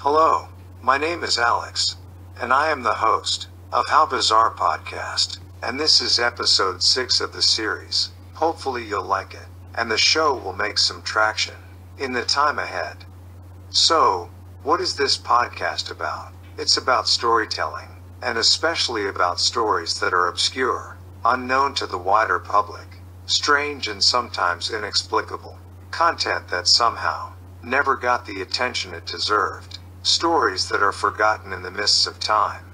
Hello, my name is Alex, and I am the host of How Bizarre Podcast, and this is episode 6 of the series. Hopefully you'll like it, and the show will make some traction in the time ahead. So, what is this podcast about? It's about storytelling, and especially about stories that are obscure, unknown to the wider public, strange and sometimes inexplicable. Content that somehow never got the attention it deserved. Stories that are forgotten in the mists of time,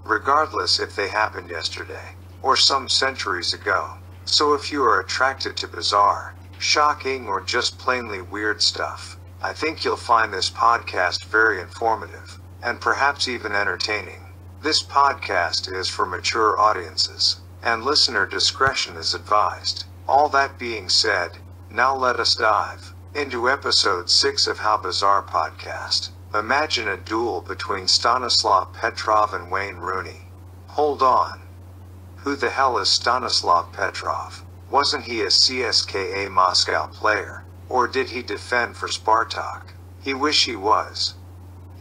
regardless if they happened yesterday or some centuries ago. So if you are attracted to bizarre, shocking, or just plainly weird stuff, I think you'll find this podcast very informative and perhaps even entertaining. This podcast is for mature audiences, and listener discretion is advised. All that being said, now let us dive into episode 6 of How Bizarre Podcast. Imagine a duel between Stanislav Petrov and Wayne Rooney. Hold on. Who the hell is Stanislav Petrov? Wasn't he a CSKA Moscow player? Or did he defend for Spartak? He wish he was.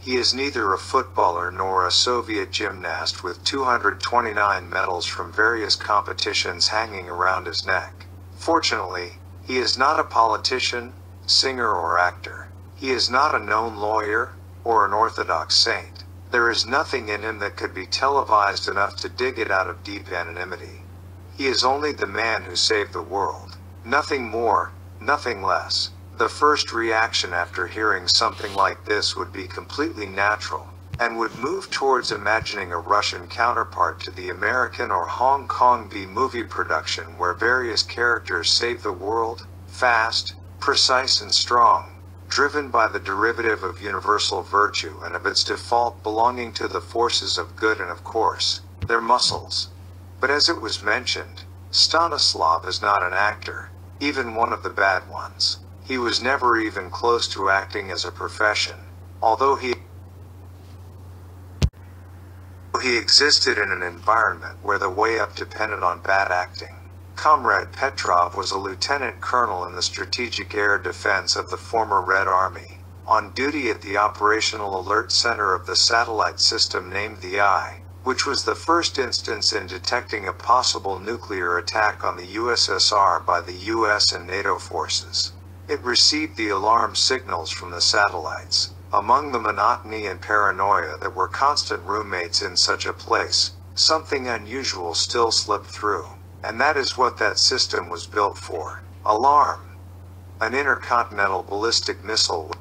He is neither a footballer nor a Soviet gymnast with 229 medals from various competitions hanging around his neck. Fortunately, he is not a politician, singer, or actor. He is not a known lawyer or an Orthodox saint. There is nothing in him that could be televised enough to dig it out of deep anonymity. He is only the man who saved the world. Nothing more, nothing less. The first reaction after hearing something like this would be completely natural, and would move towards imagining a Russian counterpart to the American or Hong Kong B-movie production where various characters save the world, fast, precise and strong, driven by the derivative of universal virtue and of its default belonging to the forces of good and of course, their muscles. But as it was mentioned, Stanislav is not an actor, even one of the bad ones. He was never even close to acting as a profession, although he existed in an environment where the way up depended on bad acting. Comrade Petrov was a lieutenant colonel in the Strategic Air Defense of the former Red Army, on duty at the Operational Alert Center of the satellite system named the Eye, which was the first instance in detecting a possible nuclear attack on the USSR by the US and NATO forces. It received the alarm signals from the satellites. Among the monotony and paranoia that were constant roommates in such a place, something unusual still slipped through. And that is what that system was built for. Alarm. An intercontinental ballistic missile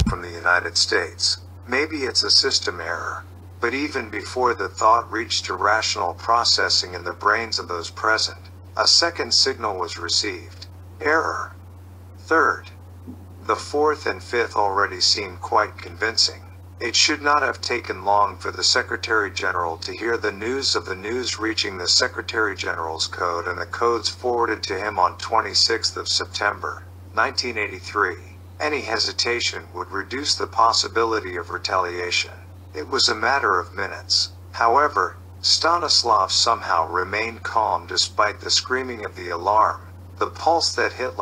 from the United States. Maybe it's a system error, but even before the thought reached irrational processing in the brains of those present, a second signal was received. Error. Third. The fourth and fifth already seemed quite convincing. It should not have taken long for the Secretary General to hear the news of the news reaching the Secretary General's code and the codes forwarded to him on 26th of September, 1983. Any hesitation would reduce the possibility of retaliation. It was a matter of minutes. However, Stanislav somehow remained calm despite the screaming of the alarm, the pulse that hit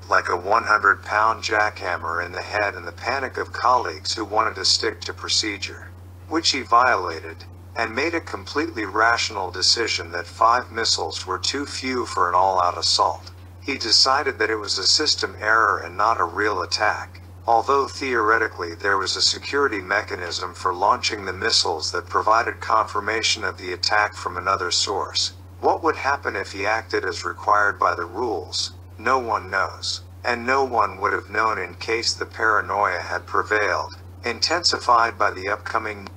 like a 100-pound jackhammer in the head, and the panic of colleagues who wanted to stick to procedure, which he violated, and made a completely rational decision that 5 missiles were too few for an all-out assault. He decided that it was a system error and not a real attack, although theoretically there was a security mechanism for launching the missiles that provided confirmation of the attack from another source. What would happen if he acted as required by the rules? No one knows, and no one would have known in case the paranoia had prevailed, intensified by the upcoming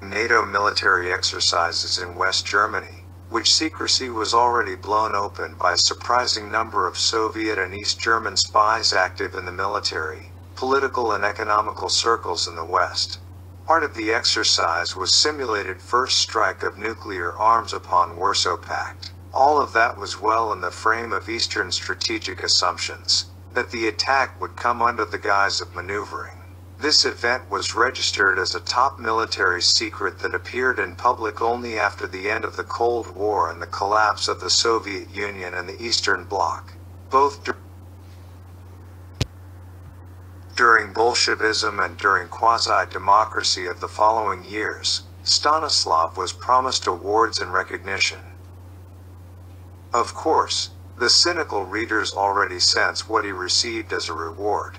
NATO military exercises in West Germany, which secrecy was already blown open by a surprising number of Soviet and East German spies active in the military, political and economical circles in the West. Part of the exercise was simulated first strike of nuclear arms upon Warsaw Pact. All of that was well in the frame of Eastern strategic assumptions, that the attack would come under the guise of maneuvering. This event was registered as a top military secret that appeared in public only after the end of the Cold War and the collapse of the Soviet Union and the Eastern Bloc, both During Bolshevism and during quasi-democracy of the following years, Stanislav was promised awards and recognition. Of course, the cynical readers already sense what he received as a reward.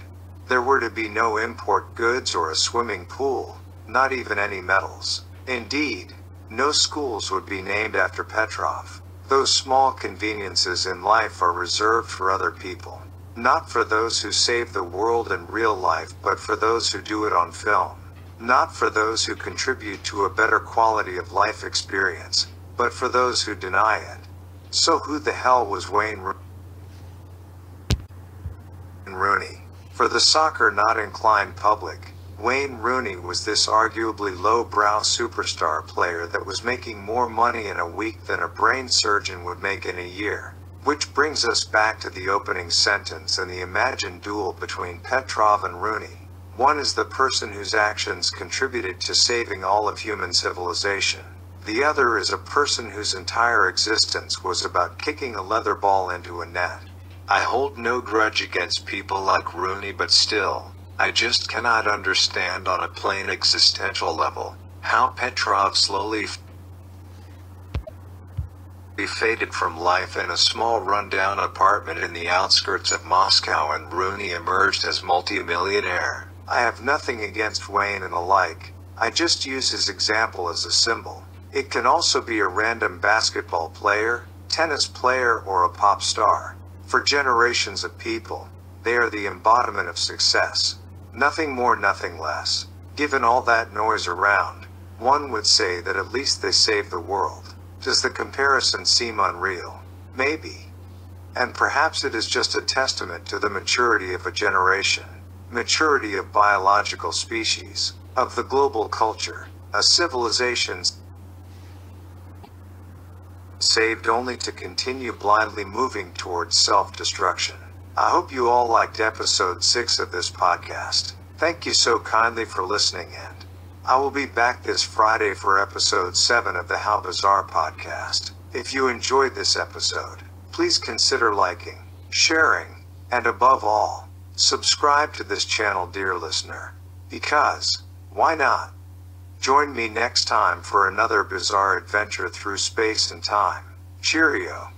There were to be no import goods or a swimming pool, not even any medals. Indeed, no schools would be named after Petrov. Those small conveniences in life are reserved for other people. Not for those who save the world in real life, but for those who do it on film. Not for those who contribute to a better quality of life experience, but for those who deny it. So who the hell was Wayne Rooney? For the soccer-not-inclined public, Wayne Rooney was this arguably low-brow superstar player that was making more money in a week than a brain surgeon would make in a year. Which brings us back to the opening sentence and the imagined duel between Petrov and Rooney. One is the person whose actions contributed to saving all of human civilization. The other is a person whose entire existence was about kicking a leather ball into a net. I hold no grudge against people like Rooney, but still, I just cannot understand on a plain existential level how Petrov slowly faded from life in a small rundown apartment in the outskirts of Moscow and Rooney emerged as multi-millionaire. I have nothing against Wayne and the like, I just use his example as a symbol. It can also be a random basketball player, tennis player, or a pop star. For generations of people, they are the embodiment of success. Nothing more, nothing less. Given all that noise around, one would say that at least they saved the world. Does the comparison seem unreal? Maybe. And perhaps it is just a testament to the maturity of a generation, maturity of biological species, of the global culture, a civilization saved only to continue blindly moving towards self-destruction. I hope you all liked episode 6 of this podcast. Thank you so kindly for listening, and I will be back this Friday for episode 7 of the How Bizarre podcast. If you enjoyed this episode, please consider liking, sharing, and above all, subscribe to this channel, dear listener. Because, why not? Join me next time for another bizarre adventure through space and time. Cheerio.